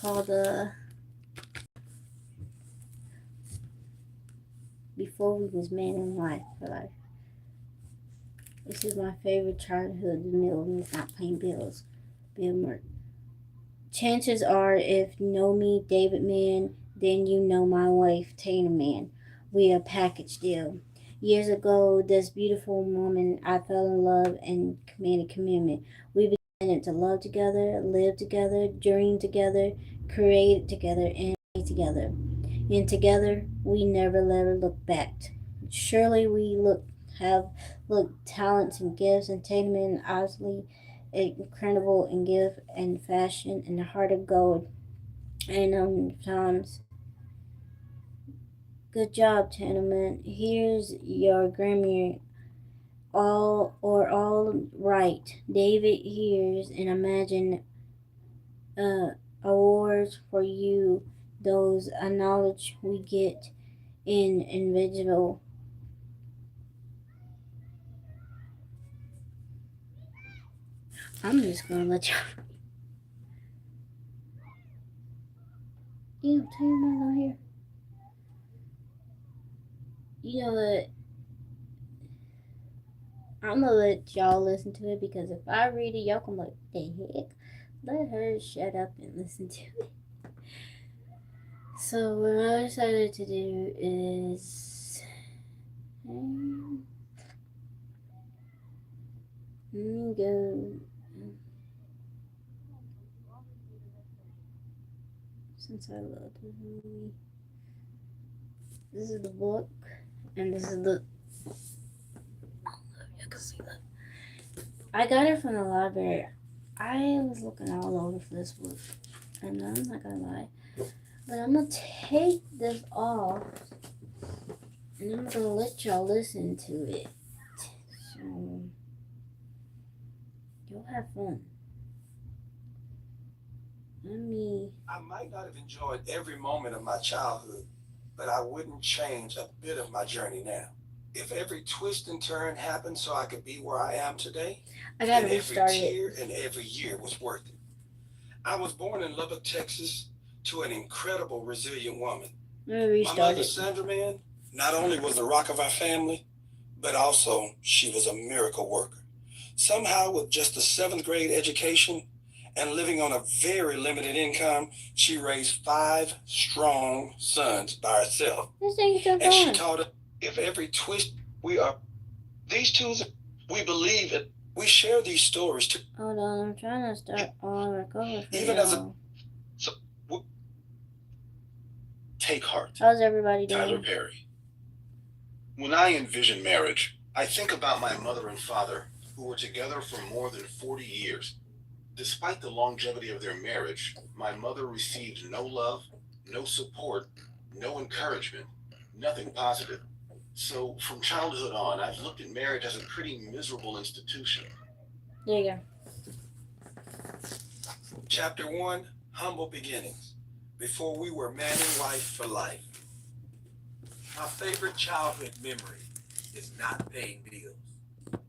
called Before We Was Man and Wife for Life. This is my favorite childhood meal, and it's not paying bills. Bill Murray. Chances are, if you know me, David Mann, then you know my wife, Tina Mann. We a package deal. Years ago, this beautiful woman, I fell in love and made a commitment. We began to love together, live together, dream together, create together, and play together. And together, we never let her look back. Surely we have talents and gifts, and Tatum and Osley incredible in gift and fashion and the heart of gold. And Tom's good job, Tenement. Here's your Grammy. All right. David hears and imagine uh awards for you. Those knowledge we get in individual. I'm just gonna let you. You tell me on here. You know what? I'm gonna let y'all listen to it because if I read it, y'all can like, the heck? Let her shut up and listen to it. So what I decided to do is let me go. Since I love this movie, this is the book, and this is the. You can see that. I got it from the library. I was looking all over for this book, and I'm not gonna lie, but I'm gonna take this off, and I'm gonna let y'all listen to it. So you'll have fun. I might not have enjoyed every moment of my childhood, but I wouldn't change a bit of my journey now. If every twist and turn happened so I could be where I am today, I gotta then every restart it. tear and every year was worth it. I was born in Lubbock, Texas, to an incredible, resilient woman. Let me My restart mother, it. Sandra Mann, not only was the rock of our family, but also she was a miracle worker. Somehow, with just a seventh grade education and living on a very limited income, she raised five strong sons by herself. This thing's still And she going. taught us if every twist we are, these two, we believe it. We share these stories to. Hold on, I'm trying to start all recover for Even as a. y'all. So, take heart. How's everybody doing? Tyler Perry. When I envision marriage, I think about my mother and father, who were together for more than 40 years. Despite the longevity of their marriage, my mother received no love, no support, no encouragement, nothing positive. So from childhood on, I've looked at marriage as a pretty miserable institution. There you go. Chapter 1, Humble Beginnings. Before we were man and wife for life. My favorite childhood memory is not paying bills.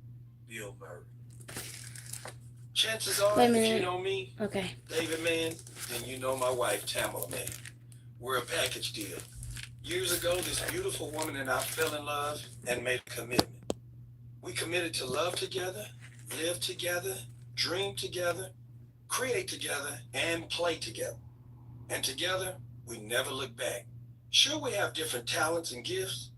Bill Murray. Chances are, if you know me, Okay. David Mann, then you know my wife, Tamela Mann. We're a package deal. Years ago, this beautiful woman and I fell in love and made a commitment. We committed to love together, live together, dream together, create together, and play together. And together, we never look back. Sure, we have different talents and gifts.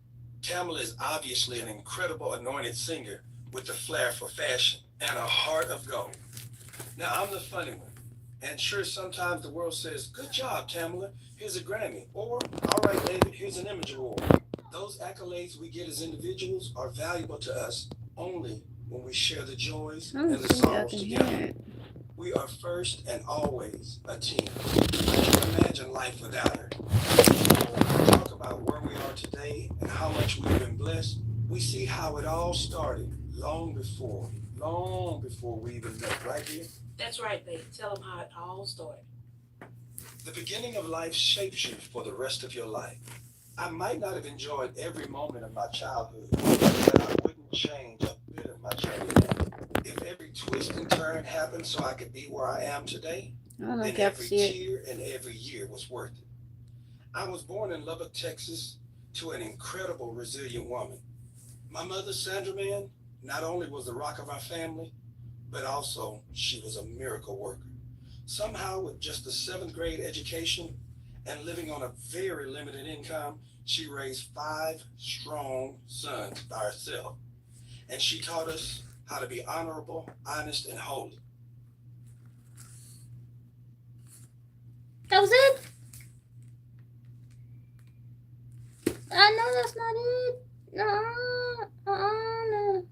Tamela is obviously an incredible anointed singer with a flair for fashion and a heart of gold. Now, I'm the funny one. And sure, sometimes the world says, good job, Tamela, here's a Grammy. Or, all right, David, here's an Image Award. Those accolades we get as individuals are valuable to us only when we share the joys and the sorrows together. We are first and always a team. I can't imagine life without her. When we talk about where we are today and how much we've been blessed, we see how it all started long before we even met, right here? That's right, babe. Tell them how it all started. The beginning of life shapes you for the rest of your life. I might not have enjoyed every moment of my childhood, but I wouldn't change a bit of my journey now. If every twist and turn happened so I could be where I am today, I don't know if then y'all can every see it. tear and every year was worth it. I was born in Lubbock, Texas, to an incredible, resilient woman. My mother, Sandra Mann, not only was the rock of our family, but also she was a miracle worker. Somehow, with just a seventh grade education and living on a very limited income, she raised five strong sons by herself. And she taught us how to be honorable, honest, and holy. That was it? I know that's not it. No, no.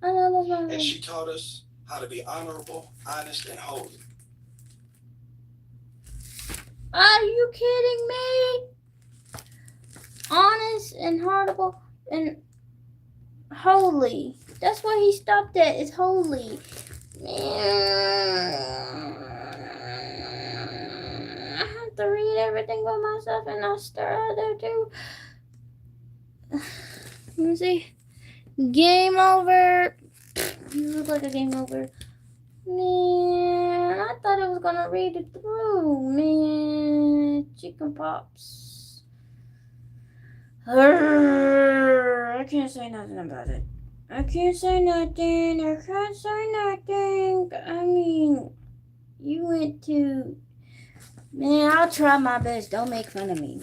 I know that's not And it. she taught us how to be honorable, honest, and holy. Are you kidding me? Honest and heartable and holy. That's where he stopped at. It's holy. I have to read everything by myself and I start out there too. Let me see. Game over. You look like a game over. Man, I thought I was gonna read it through. Man, chicken pops. I can't say nothing about it. I can't say nothing. I can't say nothing. I mean, you went to. Man, I'll try my best. Don't make fun of me.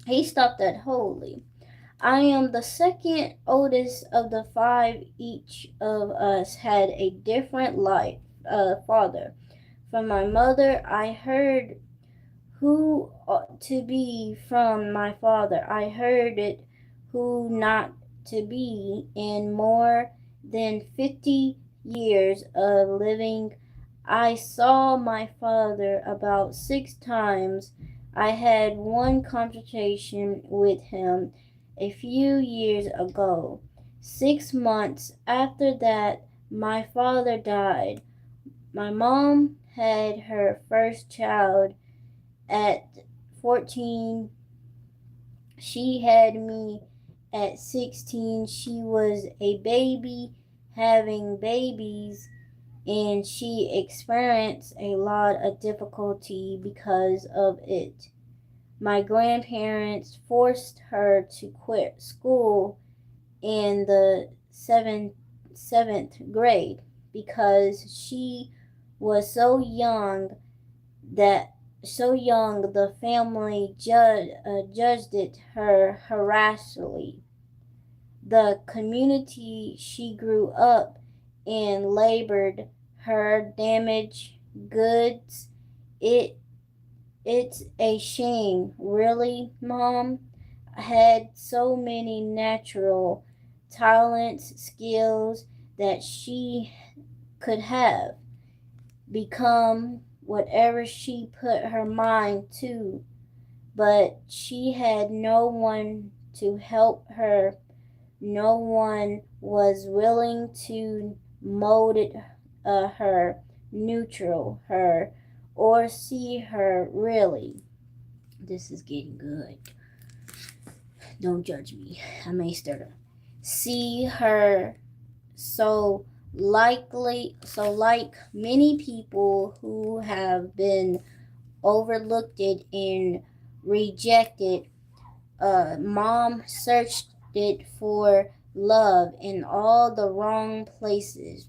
He stopped at holy. I am the second oldest of the five. Each of us had a different life, father. From my mother, I heard who ought to be from my father. I heard it who not to be. In more than 50 years of living, I saw my father about 6 times. I had one conversation with him a few years ago. 6 months after that, my father died. My mom had her first child at 14. She had me at 16. She was a baby having babies, and she experienced a lot of difficulty because of it. My grandparents forced her to quit school in the seventh grade because she was that so young the family judged it her harassingly. The community she grew up in labored her damaged goods. It it's a shame, really, Mom. Had so many natural talents, skills that she could have become whatever she put her mind to, but she had no one to help her. No one was willing to mold it, her, neutral her, or see her really. This is getting good. Don't judge me. I may start to see her so like many people who have been overlooked it and rejected. Mom searched it for love in all the wrong places.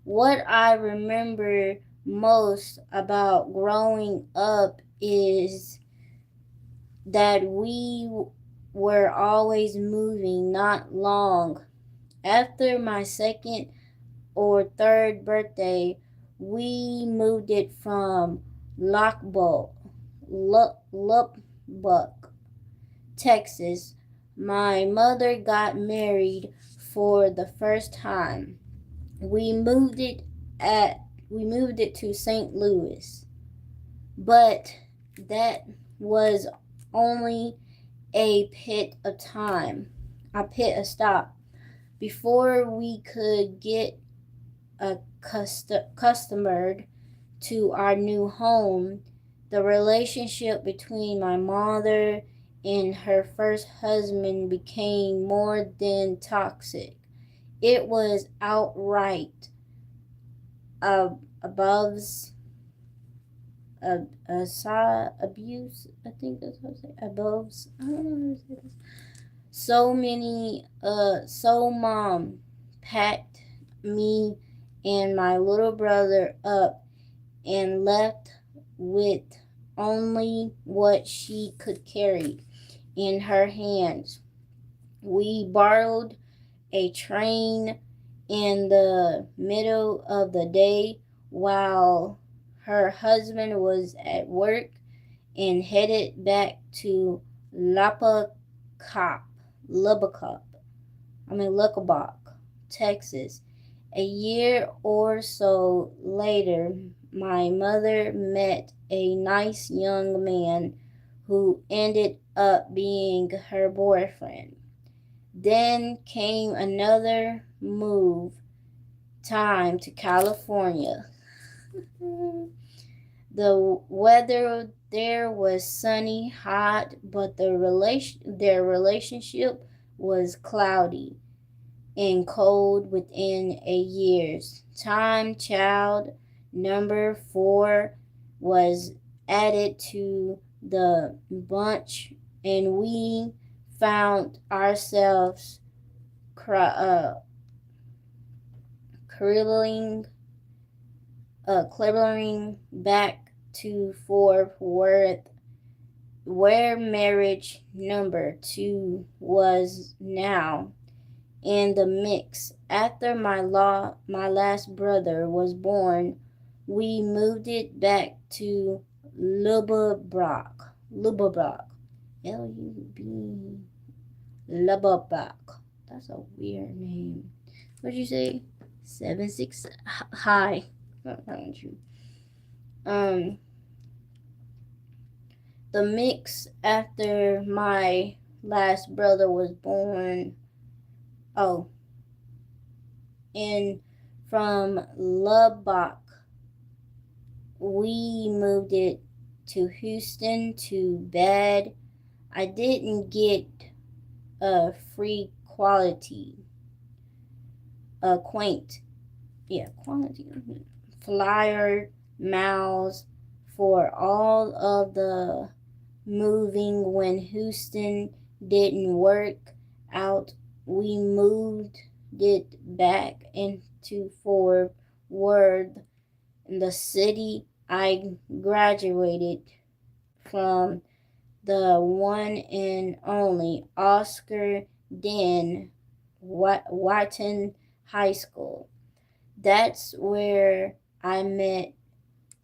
What I remember most about growing up is that we were always moving. Not long after my second or third birthday, we moved it from Lockbolt, Lubbock, Texas. My mother got married for the first time. We moved it we moved it to St. Louis, but that was only a pit of stop before we could get accustomed to our new home. The relationship between my mother and her first husband became more than toxic. It was outright aboves abuse. I think that's what I say. Aboves. I don't know how to say this. So many. So mom packed me and my little brother up and left with only what she could carry in her hands. We borrowed a train in the middle of the day while her husband was at work and headed back to Lubbock, Lubbock, Lubbock, Texas. A year or so later, my mother met a nice young man who ended up being her boyfriend. Then came another move time to California. The weather there was sunny, hot, but their relationship was cloudy and cold within a year's time. Child number 4 was added to the bunch, and we found ourselves cribbling, climbing back to Fort Worth, where marriage number 2 was now in the mix. After my last brother was born, we moved it back to Lubbock, Lub, Lubbock. That's a weird name. What'd you say? 7-6 high. Found you. Um, the mix after my last brother was born. Oh, and from Lubbock, we moved it to Houston to bed. I didn't get a free quality, quaint, quality flyer miles for all of the moving. When Houston didn't work out, we moved it back into Fort Worth, the city I graduated from, the one and only Oscar Den Whiten High School. That's where I met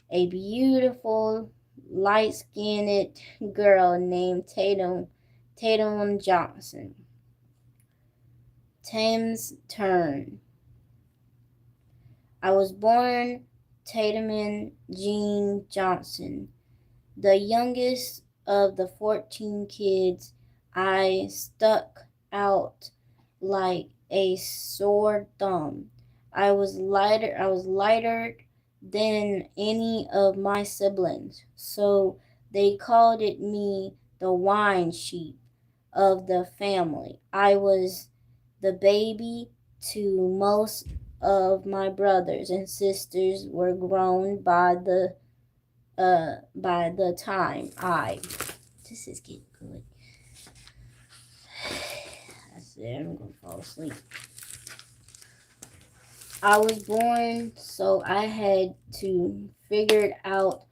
a beautiful light skinned girl named Tatum Johnson. Tim's turn. I was born Tatum Jean Johnson, the youngest of the 14 kids. I stuck out like a sore thumb. I was lighter than any of my siblings, so they called it me the wine sheep of the family. I was the baby to most of my brothers and sisters were grown by the time I this is getting good. That's it, I'm gonna fall asleep. I was born, so I had to figure out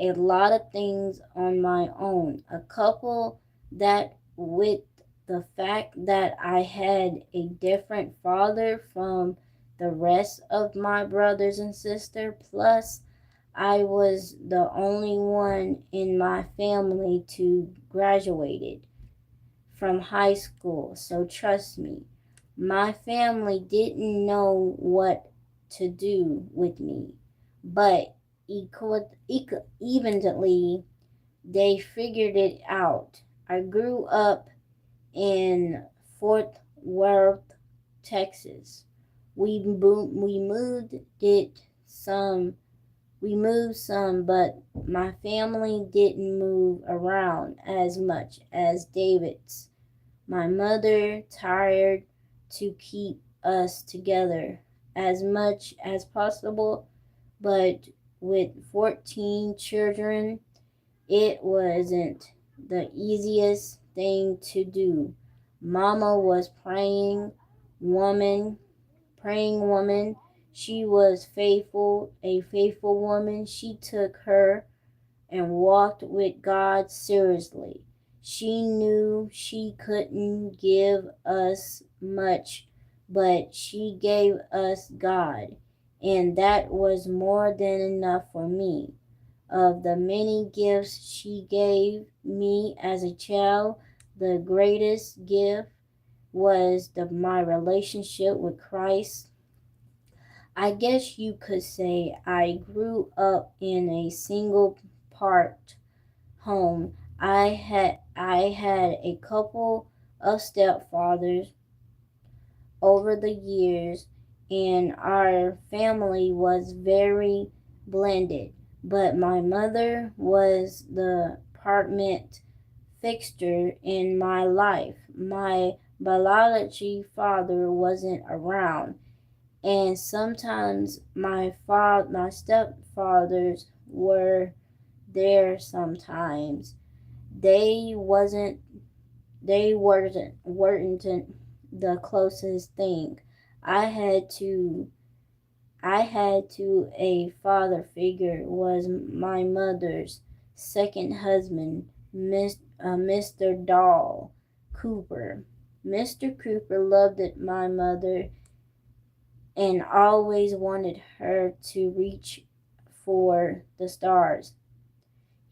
a lot of things on my own. A couple that with the fact that I had a different father from the rest of my brothers and sisters, plus I was the only one in my family to graduated from high school. So trust me, my family didn't know what to do with me, but eventually they figured it out. I grew up in Fort Worth, Texas. We some moved some, but my family didn't move around as much as David's. My mother tried to keep us together as much as possible, but with 14 children, it wasn't the easiest thing to do. Mama was woman, praying woman. She was a faithful woman. She took her and walked with God seriously. She knew she couldn't give us much, but she gave us God, and that was more than enough for me. Of the many gifts she gave me as a child, the greatest gift was my relationship with Christ. I guess you could say I grew up in a single part home. I had a couple of stepfathers over the years, and our family was very blended. But my mother was the permanent fixture in my life. My biology father wasn't around, and sometimes my stepfathers were there sometimes. They wasn't they weren't the closest thing. I had to a father figure was my mother's second husband, Mr. Dahl Cooper. Mr. Cooper loved my mother and always wanted her to reach for the stars.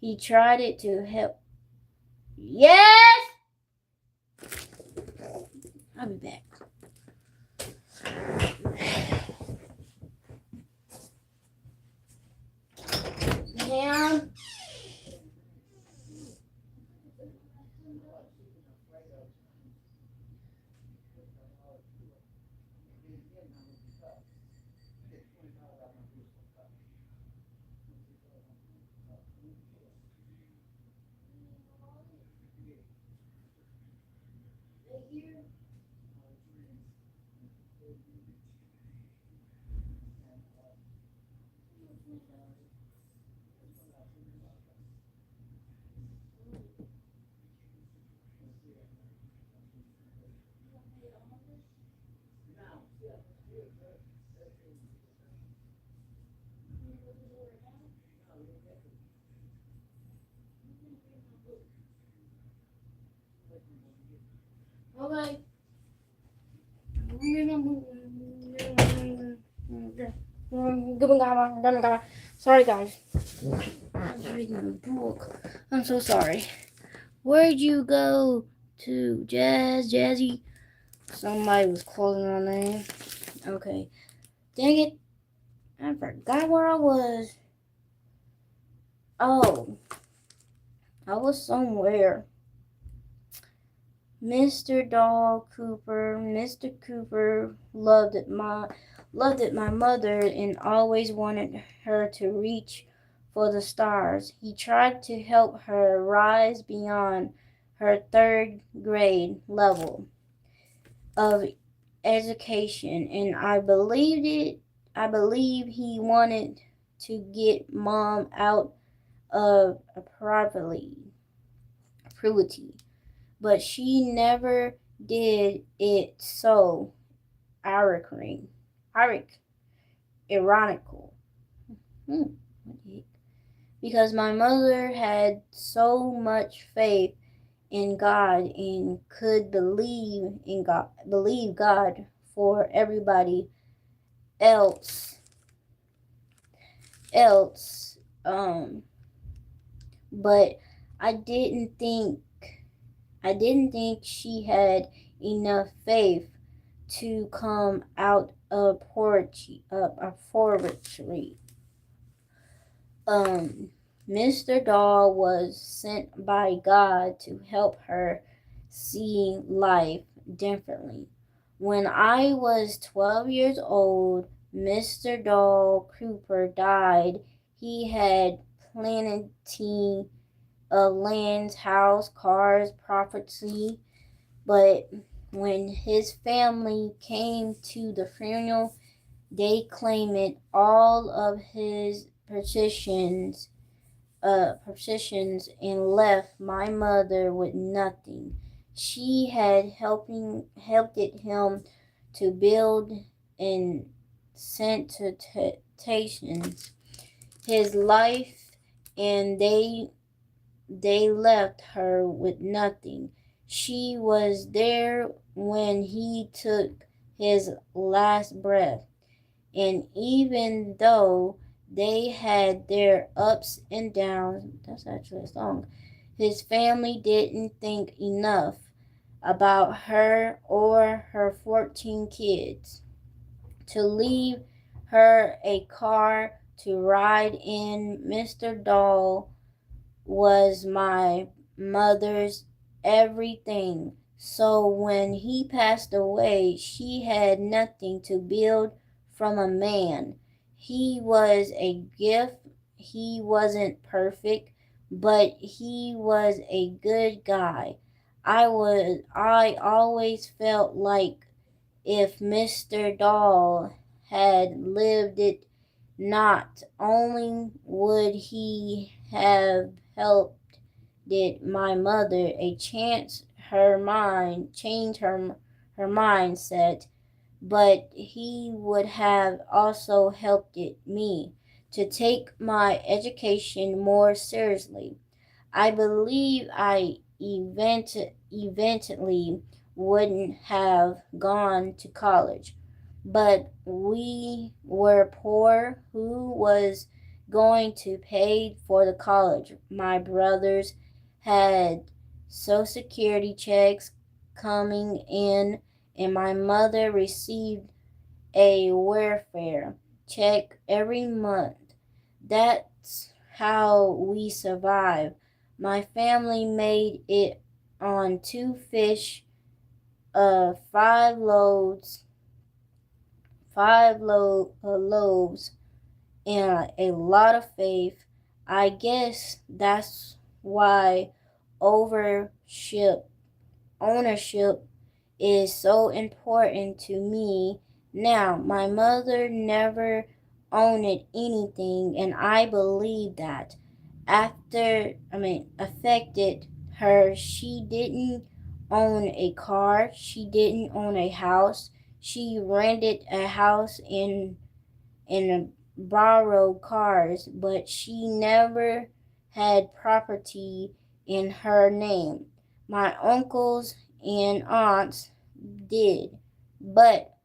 He tried it to help. Yes! I'll be back. Ma'am? Okay. Sorry, guys. I was reading a book. I'm so sorry. Where'd you go to, Jazzy? Somebody was calling my name. Okay. Dang it. I forgot where I was. Oh, I was somewhere. Mr. Cooper loved my mother and always wanted her to reach for the stars. He tried to help her rise beyond her third grade level of education, and I believe he wanted to get mom out of poverty, but she never did it. So ironical. Hmm. Because my mother had so much faith in God and could believe God for everybody else else but I didn't think she had enough faith to come out of poverty. Mr. Dahl was sent by God to help her see life differently. When I was 12 years old, Mr. Dahl Cooper died. He had plenty of land, house, cars, property, but when his family came to the funeral, They claimed all of his possessions and left my mother with nothing. She had helped him to build institutions his life, and they left her with nothing. She was there when he took his last breath, and even though they had their ups and downs, that's actually a song, his family didn't think enough about her or her 14 kids to leave her a car to ride in. Mr. Dahl was my mother's everything. So when he passed away, she had nothing to build from a man. He was a gift. He wasn't perfect, but he was a good guy. I always felt like if Mr. Dahl had lived, it not only would he have helped did my mother a chance change her mindset, but he would have also helped me to take my education more seriously. I believe I eventually wouldn't have gone to college, but we were poor. Who was going to pay for the college? My brothers had Social Security checks coming in, and my mother received a welfare check every month. That's how we survived. My family made it on two fish, five loaves, and a lot of faith. I guess that's why ownership ownership is so important to me now. My mother never owned anything, and I believe that affected her. She didn't own a car, she didn't own a house. She rented a house and borrowed cars, but she never had property in her name. My uncles and aunts did, but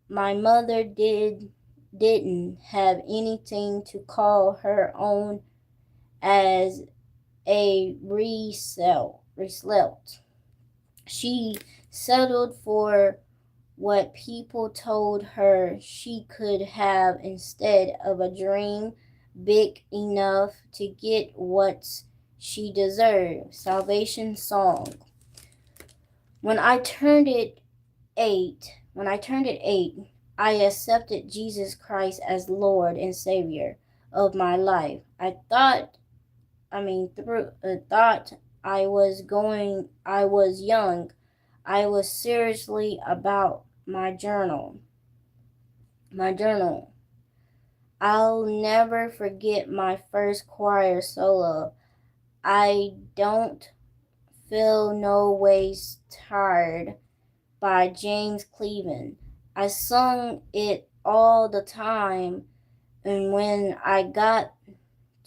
my mother didn't have anything to call her own as a result. She settled for what people told her she could have instead of a dream big enough to get what she deserved. Salvation song. When I turned it eight, I accepted Jesus Christ as Lord and Savior of my life. Thought I was young. I was seriously about my journal. I'll never forget my first choir solo. I don't feel no ways tired by James Cleveland. I sung it all the time, and when I got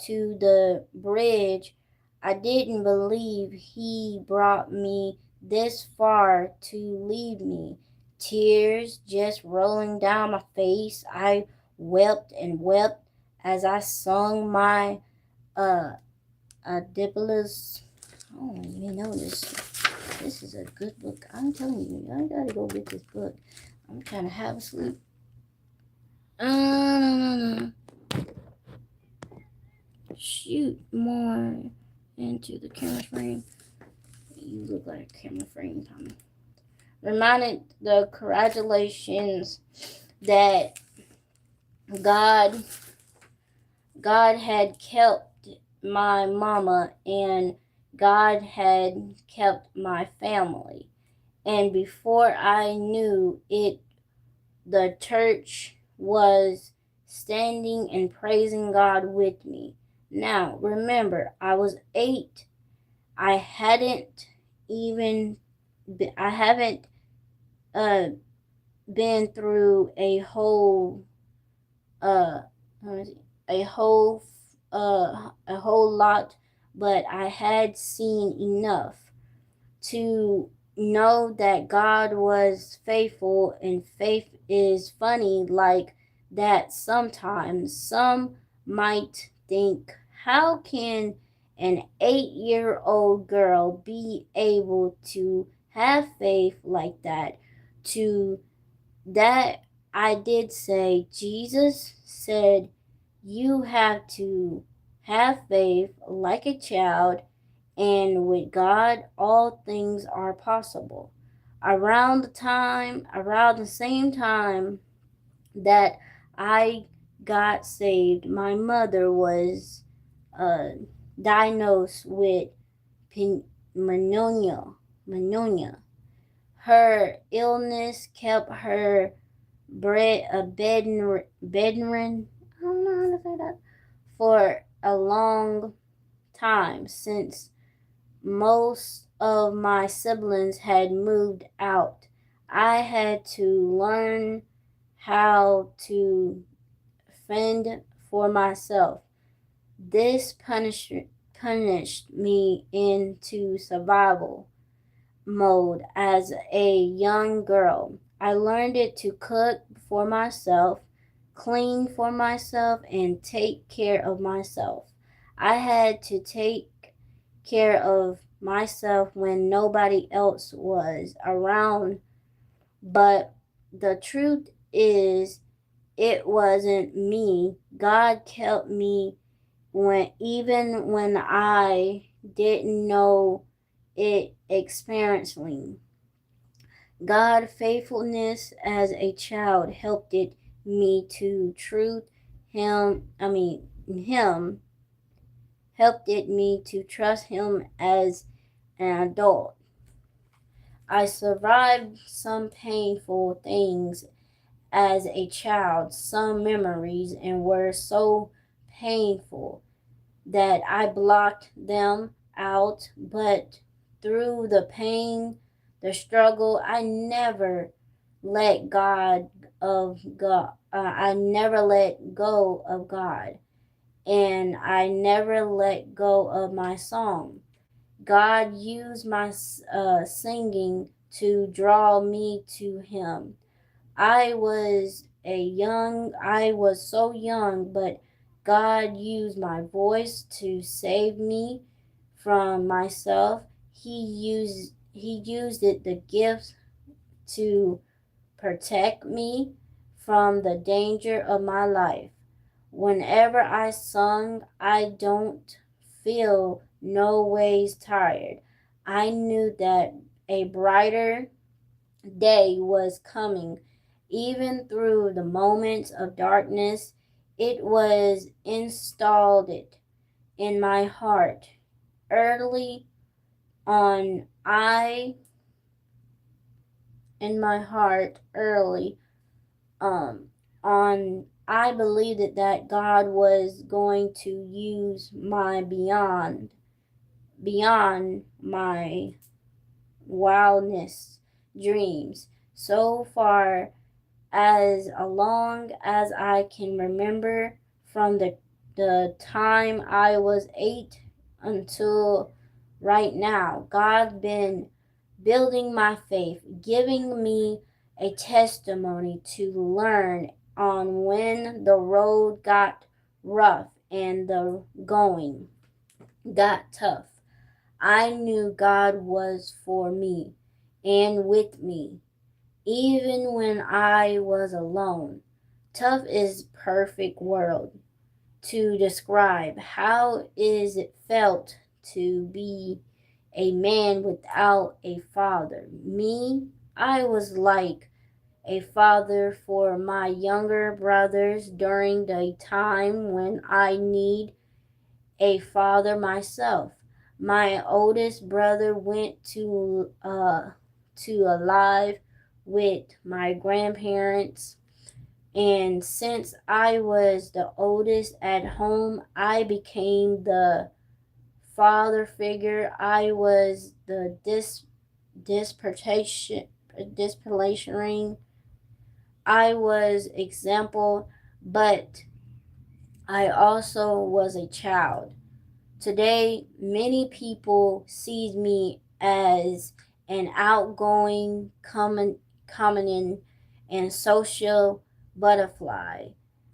to the bridge, I didn't believe he brought me this far to leave me. Tears just rolling down my face. I wept and wept as I sung my uh Adipolis. I don't even know this. This is a good book. I'm telling you, I gotta go get this book. I'm trying to have a sleep. No. Shoot more into the camera frame. You look like a camera frame, Tommy. Reminded the congratulations that God had kept my mama and God had kept my family. And before I knew it, the church was standing and praising God with me. Now, remember, I was 8. I hadn't even I haven't uh been through uh a whole a whole lot, but I had seen enough to know that God was faithful, and faith is funny like that. Sometimes some might think, how can an 8-year-old girl be able to have faith like that? To that, I did say, Jesus said, you have to have faith like a child, and with God, all things are possible. Around the same time that I got saved, my mother was uh, diagnosed with pneumonia. Pneumonia. Her illness kept her bedridden. I don't know how to say that, for a long time, since most of my siblings had moved out. I had to learn how to fend for myself. This punished me into survival mode as a young girl. I learned it to cook for myself, clean for myself, and take care of myself. I had to take care of myself when nobody else was around, but the truth is, it wasn't me. God kept me even when I didn't know it experiencing. God faithfulness as a child helped it me to truth him helped it me to trust him as an adult. I survived some painful things as a child. Some memories and were so painful that I blocked them out, but through the pain, the struggle, let I never let go of God, and I never let go of my song. God used my singing to draw me to Him. I was so young, but God used my voice to save me from myself. He used it the gift to protect me from the danger of my life. Whenever I sung, I don't feel no ways tired. I knew that a brighter day was coming. Even through the moments of darkness, it was installed it in my heart. Early on, I in my heart early on I believed that God was going to use my beyond my wildness dreams. So far, as long as I can remember, from the time I was 8 until right now, God's been building my faith, giving me a testimony to learn on when the road got rough and the going got tough. I knew God was for me and with me, even when I was alone. Tough is perfect word to describe how is it felt to be a man without a father. Me, I was like a father for my younger brothers during the time when I need a father myself. My oldest brother went to alive with my grandparents And since I was the oldest at home, I became the father figure. I was the disciplinarian. I was example, but I also was a child. Today, many people see me as an outgoing, common and social butterfly.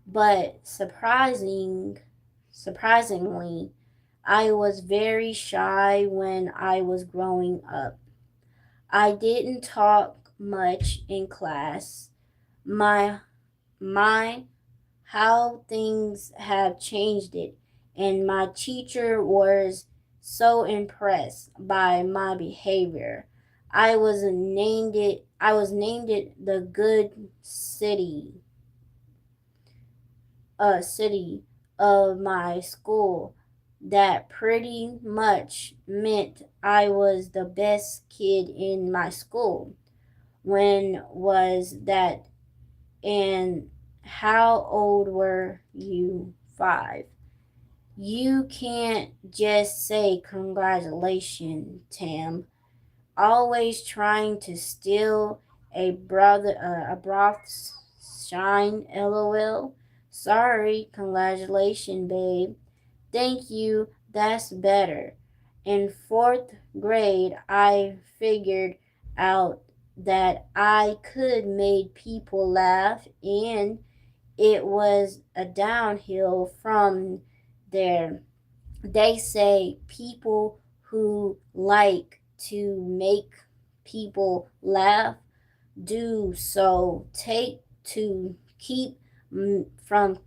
But surprisingly, I was very shy when I was growing up. I didn't talk much in class. My my how things have changed it, and my teacher was so impressed by my behavior. I was named it the good city of my school. That pretty much meant I was the best kid in my school. When was that? And how old were you? 5. You can't just say congratulations, Tam. Always trying to steal a broth's shine, lol. Sorry, congratulations, babe. Thank you, that's better. In fourth grade, I figured out that I could make people laugh, and it was a downhill from there. They say people who like to make people laugh do so take to keep from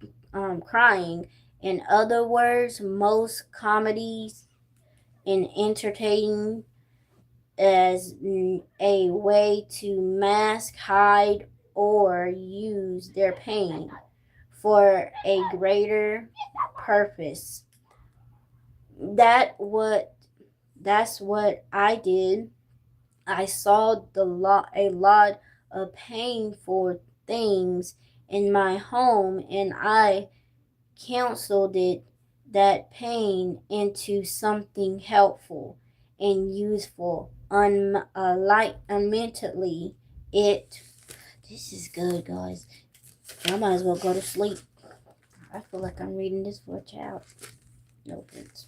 crying. In other words, most comedies and entertaining as a way to mask, hide, or use their pain for a greater purpose. That what that's what I did. I saw a lot of painful things in my home, and I counseled that pain into something helpful and useful. Unmentally, it. This is good, guys. I might as well go to sleep. I feel like I'm reading this for a child. No offense.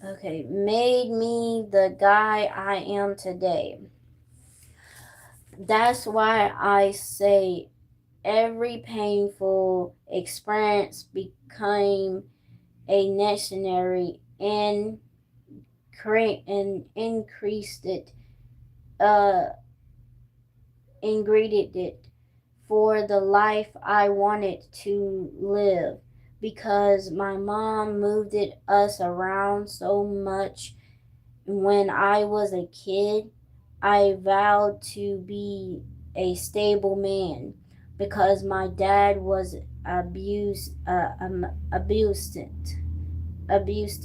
Okay, made me the guy I am today. That's why I say every painful experience became a necessary and increased it, uh, ingredient it for the life I wanted to live. Because my mom moved us around so much when I was a kid, I vowed to be a stable man because my dad was abused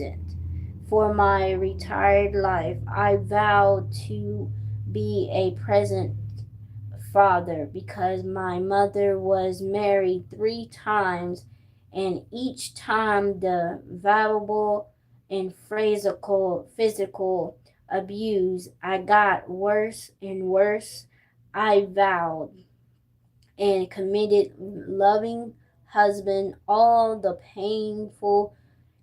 it. For my retired life, I vowed to be a present father because my mother was married 3 times, and each time the verbal and physical abuse I got worse and worse. I vowed and committed loving husband all the painful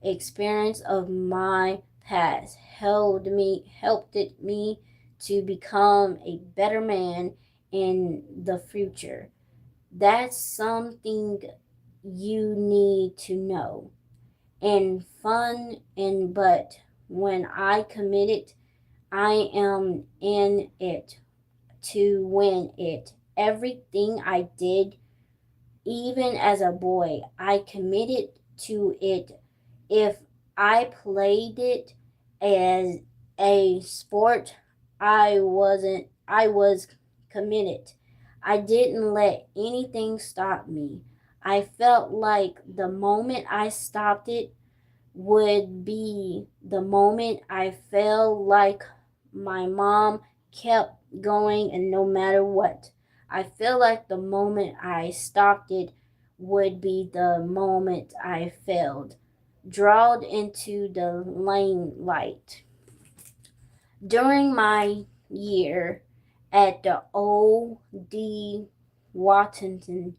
experience of my past helped me to become a better man in the future. That's something you need to know. And fun and but when I committed, I am in it to win it. Everything I did, even as a boy, I committed to it. If I played it as a sport, I was committed. I didn't let anything stop me. I felt like the moment I stopped it would be the moment I felt like my mom kept going, and no matter what. I feel like the moment I stopped it would be the moment I failed, drawn into the limelight. During my year at the O.D. Washington,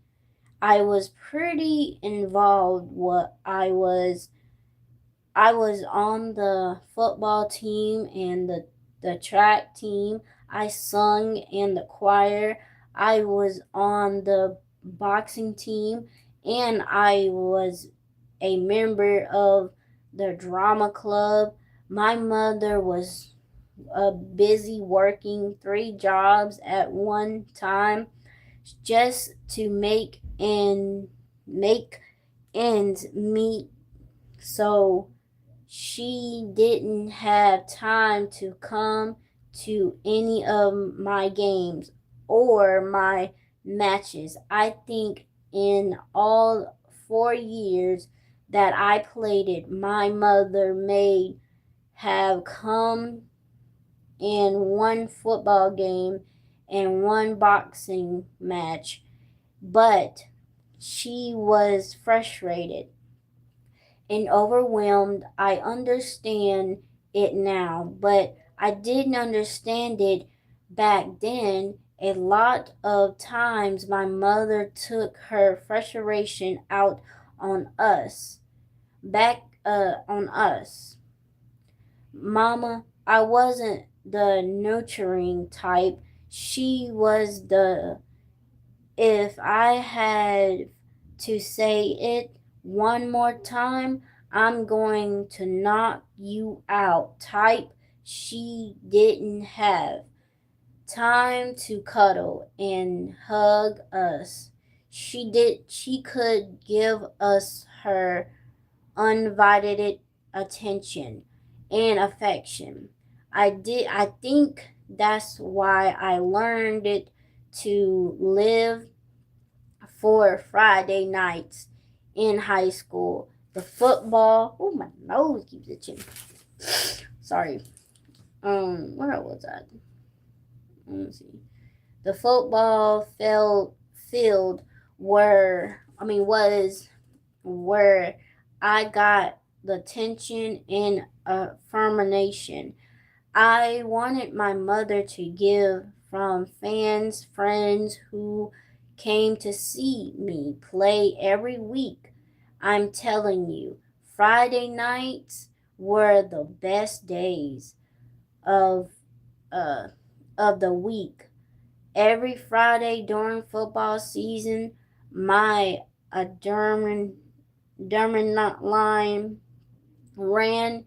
I was pretty involved. I was on the football team and the track team. I sung in the choir. I was on the boxing team, and I was a member of the drama club. My mother was busy working 3 jobs at one time just to make ends meet, so she didn't have time to come to any of my games or my matches. I think in all 4 years that I played it, my mother may have come in one football game and one boxing match, but she was frustrated and overwhelmed. I understand it now, but I didn't understand it back then. A lot of times my mother took her frustration out on us, back on us. Mama, I wasn't the nurturing type. She was the, if I had to say it one more time, I'm going to knock you out type. She didn't have time to cuddle and hug us. She could give us her undivided attention and affection. I think that's why I learned it to live for Friday nights in high school. The football. Oh, my nose keeps itching. Sorry. Where was I? Let me see. The football field was where I got the attention and affirmation I wanted my mother to give from fans, friends who came to see me play every week. I'm telling you, Friday nights were the best days of uh of the week. Every Friday during football season, my adrenaline line ran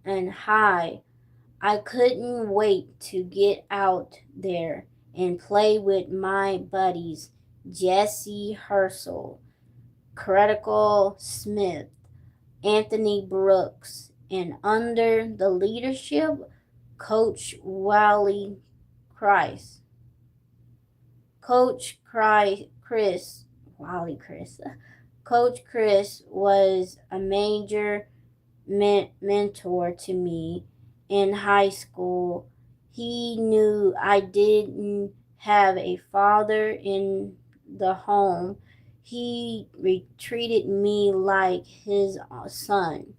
and high. I couldn't wait to get out there and play with my buddies Jesse Herschel, Critical Smith, Anthony Brooks, and under the leadership Coach Wally Chris. Coach Chris, Wally Chris. Coach Chris was a major mentor to me in high school. He knew I didn't have a father in the home. He treated me like his son.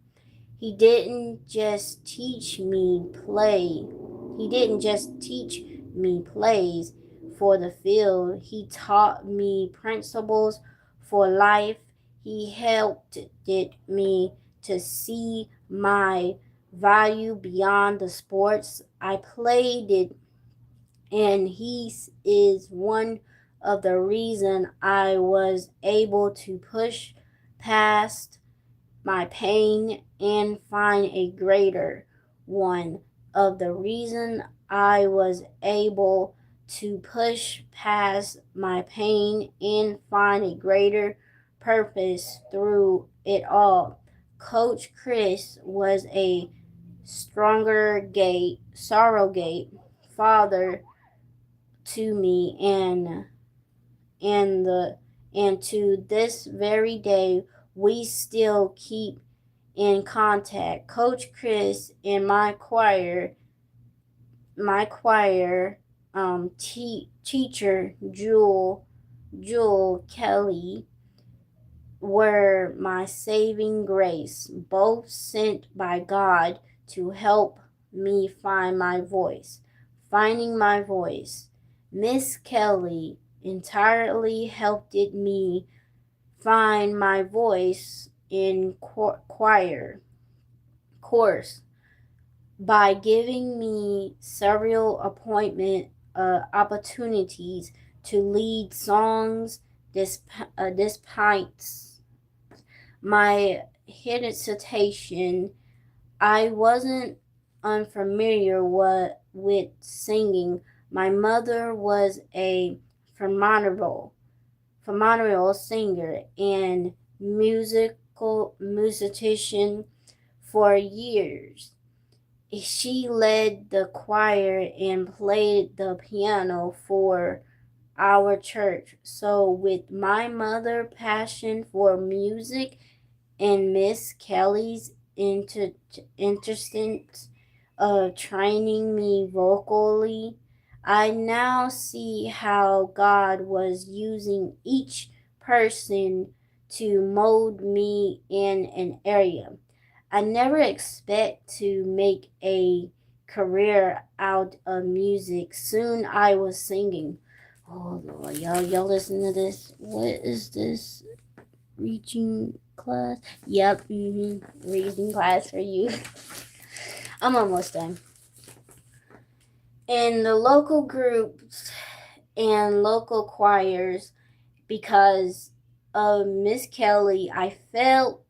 He didn't just teach me play. He didn't just teach me plays for the field. He taught me principles for life. He helped me to see my value beyond the sports I played it, and he is one of the reason I was able to push past my pain and find a greater one. Of the reason I was able to push past my pain and find a greater purpose through it all. Coach Chris was a surrogate father to me, and the and to this very day we still keep in contact. Coach Chris and my choir teacher Jewel Kelly were my saving grace, both sent by God to help me find my voice. Finding my voice. Miss Kelly entirely helped me find my voice in choir course by giving me several appointment opportunities to lead songs despite my hesitation. I wasn't unfamiliar with singing. My mother was a phenomenal singer and musician for years. She led the choir and played the piano for our church. So, with my mother's passion for music and Miss Kelly's interest of training me vocally, I now see how God was using each person to mold me in an area. I never expect to make a career out of music. Soon I was singing. Oh Lord, y'all listen to this. What is this? Reaching class? Yep, reading class for you. I'm almost done. In the local groups and local choirs, because of Miss Kelly, I felt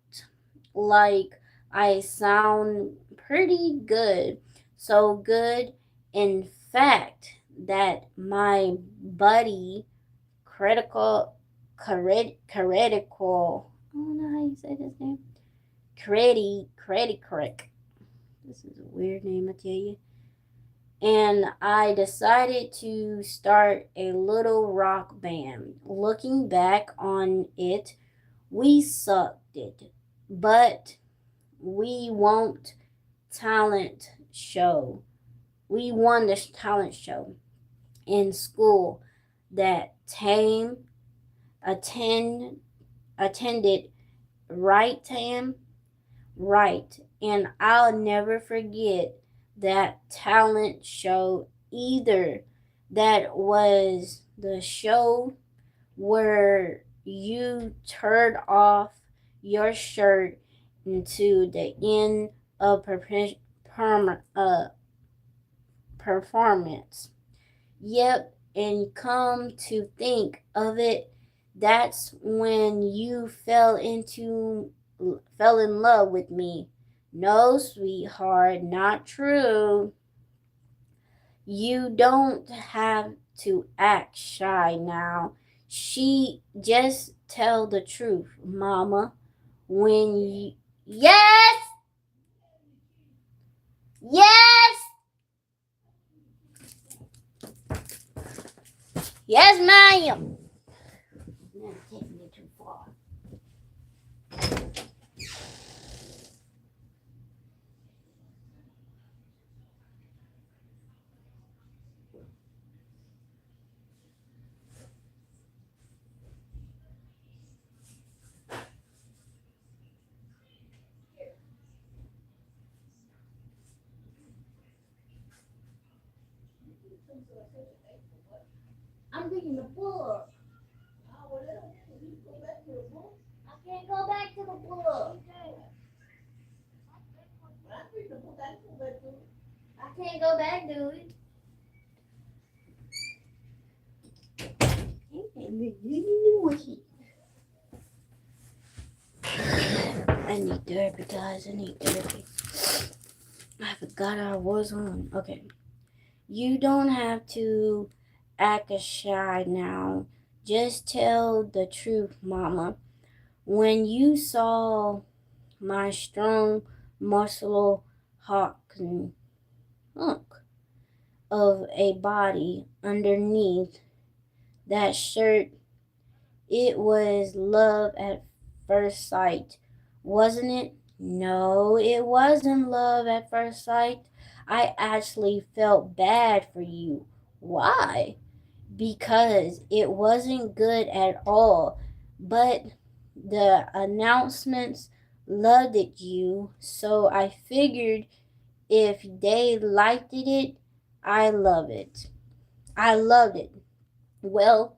like I sound pretty good. So good, in fact, that my buddy, critical, I don't know how you say this name. Crick. This is a weird name, I tell you. And I decided to start a little rock band. Looking back on it, we sucked it, but we won't talent show. We won this talent show in school that Tam attended. Right, Tam? Right. And I'll never forget that talent show either. That was the show where you turned off your shirt into the end of performance. Yep, and come to think of it, that's when you fell in love with me. No, sweetheart, not true. You don't have to act shy now. She just tell the truth, mama. When you Yes! Yes! Yes, ma'am. Not taking it too far. I'm reading the book. I can't go back to the book. I can't go back to it. I need therapy, guys. I need therapy. I forgot I was on. Okay. You don't have to act shy now. Just tell the truth, mama. When you saw my strong, muscular hunk of a body underneath that shirt, it was love at first sight, wasn't it? No, it wasn't love at first sight. I actually felt bad for you. Why? Because it wasn't good at all. But the announcements loved you, so I figured if they liked it, I love it. I loved it. Well,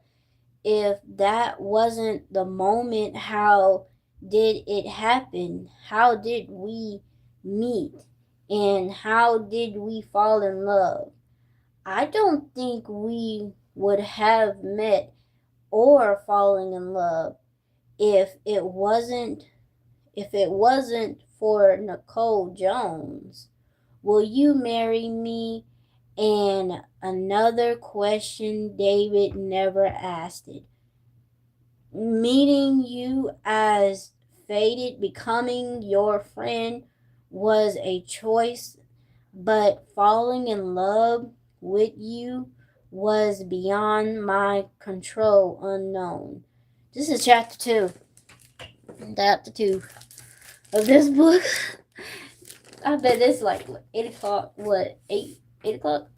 if that wasn't the moment, how did it happen? How did we meet? And how did we fall in love? I don't think we would have met or fallen in love if it wasn't for Nicole Jones. Will you marry me? And another question David never asked it. Meeting you as fated, becoming your friend was a choice, but falling in love with you was beyond my control, unknown. This is chapter 2. Chapter 2 of this book. I bet it's like 8 o'clock. What? 8 o'clock?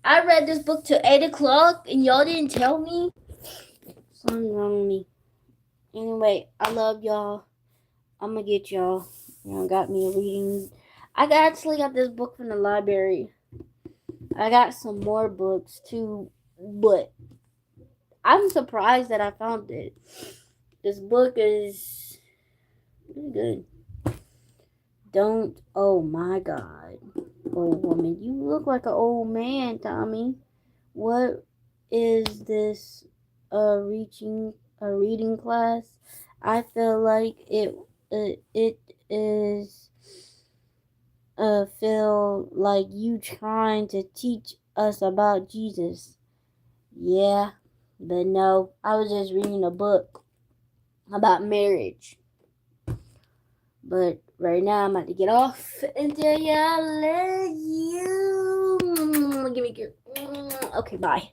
I read this book till 8 o'clock and y'all didn't tell me? Something wrong with me. Anyway, I love y'all. I'm gonna get y'all. Y'all got me a reading. I actually got this book from the library. I got some more books too, but I'm surprised that I found it. This book is really good. Don't, oh my God, old woman, you look like an old man, Tommy. What is this? A reading class? I feel like it is. Feel like you trying to teach us about Jesus. Yeah, but no, I was just reading a book about marriage. But right now I'm about to get off and tell you I love you. Give me your. Okay, bye.